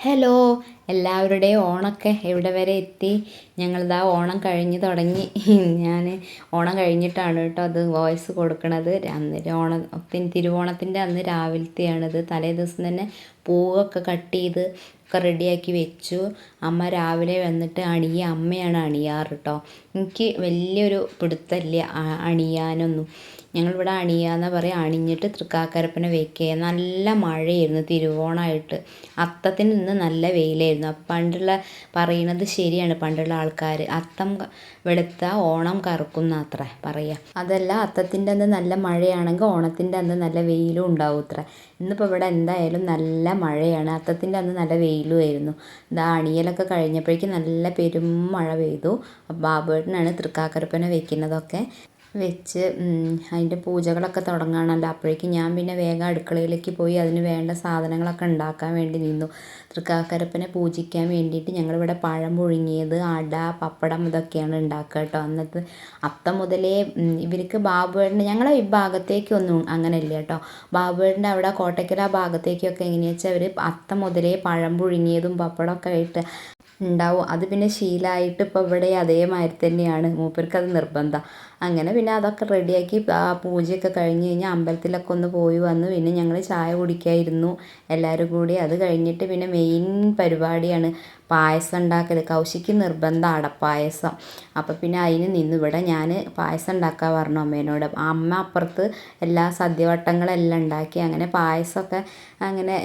Hello, എല്ലാവരുടെയും ഓണമൊക്കെ എവിടെ വരെ എത്തി? ഞങ്ങളിതാ ഓണം കഴിഞ്ഞ് തുടങ്ങി. ഞാൻ ഓണം കഴിഞ്ഞിട്ടാണ് കേട്ടോ അത് വോയിസ് കൊടുക്കണത്. അന്ന് തിരുവോണത്തിൻ്റെ അന്ന് രാവിലത്തെയാണിത്. തലേ ദിവസം തന്നെ പൂവൊക്കെ കട്ട് ചെയ്ത് ഒക്കെ റെഡിയാക്കി വെച്ചു. അമ്മ രാവിലെ വന്നിട്ട് അമ്മയാണ് അണിയാറ് കേട്ടോ. എനിക്ക് വലിയൊരു പിടുത്തമില്ല അണിയാനൊന്നും. ഞങ്ങളിവിടെ അണിയാന്ന് പറയാം. അണിഞ്ഞിട്ട് തൃക്കാക്കരപ്പനെ വെക്കുക. നല്ല മഴയായിരുന്നു തിരുവോണമായിട്ട്. അത്തത്തിന് ഇന്ന് നല്ല വെയിലായിരുന്നു. അപ്പം പണ്ടുള്ള പറയുന്നത് ശരിയാണ്. പണ്ടുള്ള ആൾക്കാർ അത്തം വെളുത്ത ഓണം കറുക്കുന്ന അത്ര പറയുക. അതല്ല, അത്തത്തിൻ്റെ അന്ന് നല്ല മഴയാണെങ്കിൽ ഓണത്തിൻ്റെ അന്ന് നല്ല വെയിലും ഉണ്ടാവും അത്ര. ഇന്നിപ്പോൾ ഇവിടെ എന്തായാലും നല്ല മഴയാണ്. അത്തത്തിൻ്റെ അന്ന് നല്ല വെയിലുമായിരുന്നു. ഇതാ അണിയലൊക്കെ കഴിഞ്ഞപ്പോഴേക്കും നല്ല പെരും മഴ പെയ്തു. ബാബുവേട്ടനാണ് തൃക്കാക്കരപ്പനെ വെക്കുന്നതൊക്കെ. വെച്ച് അതിൻ്റെ പൂജകളൊക്കെ തുടങ്ങുകയാണല്ലോ. അപ്പോഴേക്കും ഞാൻ പിന്നെ വേഗം അടുക്കളയിലേക്ക് പോയി അതിന് വേണ്ട സാധനങ്ങളൊക്കെ ഉണ്ടാക്കാൻ വേണ്ടി നിന്നു. തൃക്കാക്കരപ്പനെ പൂജിക്കാൻ വേണ്ടിയിട്ട് ഞങ്ങളിവിടെ പഴം പുഴുങ്ങിയത്, അട, പപ്പടം ഇതൊക്കെയാണ് ഉണ്ടാക്കുക കേട്ടോ. അന്നത്തെ അത്തം മുതലേ ഇവർക്ക് ബാബുവേട്ടൻ്റെ ഞങ്ങളെ ഈ ഭാഗത്തേക്കൊന്നും അങ്ങനെ ഇല്ല കേട്ടോ. ബാബുവേട്ടൻ്റെ അവിടെ കോട്ടയ്ക്കൽ ആ ഭാഗത്തേക്കൊക്കെ എങ്ങനെയാണെന്ന് വെച്ചാൽ അവർ അത്തം മുതലേ പഴം പുഴുങ്ങിയതും പപ്പടമൊക്കെ ആയിട്ട് ഉണ്ടാവും. അത് പിന്നെ ശീലമായിട്ട് ഇപ്പോൾ ഇവിടെ അതേമാതിരി തന്നെയാണ്. മൂപ്പർക്ക് അത് നിർബന്ധം. അങ്ങനെ പിന്നെ അതൊക്കെ റെഡിയാക്കി ആ പൂജയൊക്കെ കഴിഞ്ഞ് കഴിഞ്ഞാൽ അമ്പലത്തിലൊക്കെ ഒന്ന് പോയി വന്നു. പിന്നെ ഞങ്ങൾ ചായ കുടിക്കായിരുന്നു എല്ലാവരും കൂടി. അത് കഴിഞ്ഞിട്ട് പിന്നെ മെയിൻ പരിപാടിയാണ് പായസം ഉണ്ടാക്കൽ. കൗശിക്ക് നിർബന്ധം അടപ്പായസം. അപ്പോൾ പിന്നെ അതിന് നിന്ന് ഇവിടെ ഞാൻ പായസം ഉണ്ടാക്കാൻ പറഞ്ഞു അമ്മേനോട്. അമ്മ അപ്പുറത്ത് എല്ലാ സദ്യവട്ടങ്ങളെല്ലാം ഉണ്ടാക്കി. അങ്ങനെ പായസമൊക്കെ അങ്ങനെ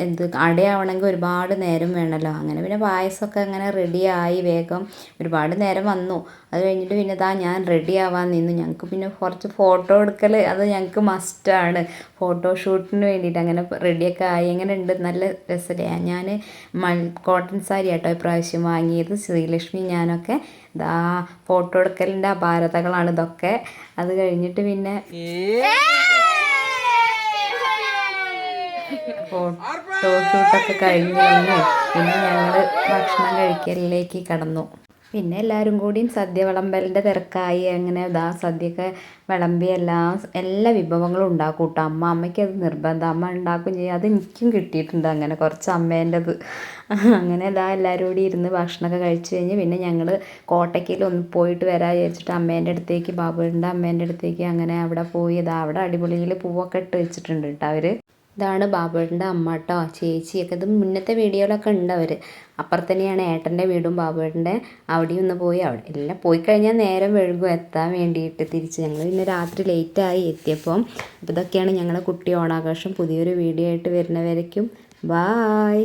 അടയാവണമെങ്കിൽ ഒരുപാട് നേരം വേണമല്ലോ. അങ്ങനെ പിന്നെ പായസമൊക്കെ അങ്ങനെ റെഡിയായി വേഗം. ഒരുപാട് നേരം വന്നു. അത് കഴിഞ്ഞിട്ട് പിന്നെ ഞാൻ റെഡി ആവാൻ നിന്നു. ഞങ്ങൾക്ക് പിന്നെ കുറച്ച് ഫോട്ടോ എടുക്കൽ അത് ഞങ്ങൾക്ക് മസ്റ്റാണ്. ഫോട്ടോഷൂട്ടിന് വേണ്ടിയിട്ട് അങ്ങനെ റെഡിയൊക്കെ ആയി. എങ്ങനെ ഉണ്ട്? നല്ല രസമില്ലേ? ഞാൻ കോട്ടൺ സാരി ആട്ടോ ഇപ്രാവശ്യം വാങ്ങിയത്. ശ്രീലക്ഷ്മി ഞാനൊക്കെ ഫോട്ടോ എടുക്കലിൻ്റെ അപാരതകളാണ് ഇതൊക്കെ. അത് കഴിഞ്ഞിട്ട് പിന്നെ ഫോട്ടോഷൂട്ടൊക്കെ കഴിഞ്ഞ് പിന്നെ ഞങ്ങൾ ഭക്ഷണം കഴിക്കലിലേക്ക് കടന്നു. പിന്നെ എല്ലാവരും കൂടിയും സദ്യ വിളമ്പലിൻ്റെ തിരക്കായി. അങ്ങനെ സദ്യയൊക്കെ വിളമ്പി എല്ലാ വിഭവങ്ങളും ഉണ്ടാക്കും കേട്ടോ. അമ്മയ്ക്ക് അത് നിർബന്ധം. അമ്മ ഉണ്ടാക്കും ചെയ്യും. അത് എനിക്കും കിട്ടിയിട്ടുണ്ട് അങ്ങനെ കുറച്ച് അമ്മേൻ്റെത്. അങ്ങനെ എല്ലാവരും കൂടി ഇരുന്ന് ഭക്ഷണമൊക്കെ കഴിച്ച് കഴിഞ്ഞ് പിന്നെ ഞങ്ങൾ കോട്ടയ്ക്കൽ ഒന്ന് പോയിട്ട് വരാൻ വിചാരിച്ചിട്ട് അമ്മേൻ്റെ അടുത്തേക്ക്, ബാബുവിൻ്റെ അമ്മേൻ്റെ അടുത്തേക്ക് അങ്ങനെ അവിടെ പോയി. അവിടെ അടിപൊളിയിൽ പൂവൊക്കെ ഇട്ട് വെച്ചിട്ടുണ്ട് കേട്ടോ അവർ. ഇതാണ് ബാബുവേട്ടൻ്റെ അമ്മ കേട്ടോ. ചേച്ചിയൊക്കെ ഇത് മുന്നത്തെ വീഡിയോയിലൊക്കെ ഉണ്ട് അവർ. അപ്പുറത്ത് തന്നെയാണ് ഏട്ടൻ്റെ വീടും ബാബുവേട്ടൻ്റെ. അവിടെയും ഒന്ന് പോയി. അവിടെ എല്ലാം പോയി കഴിഞ്ഞാൽ നേരം വൈകും എത്താൻ വേണ്ടിയിട്ട് തിരിച്ച്. ഞങ്ങൾ പിന്നെ രാത്രി ലേറ്റായി എത്തിയപ്പം. അപ്പോൾ ഇതൊക്കെയാണ് ഞങ്ങളുടെ കുട്ടി ഓണാഘോഷം. പുതിയൊരു വീഡിയോ ആയിട്ട് വരുന്നവരേക്കും ബായ്.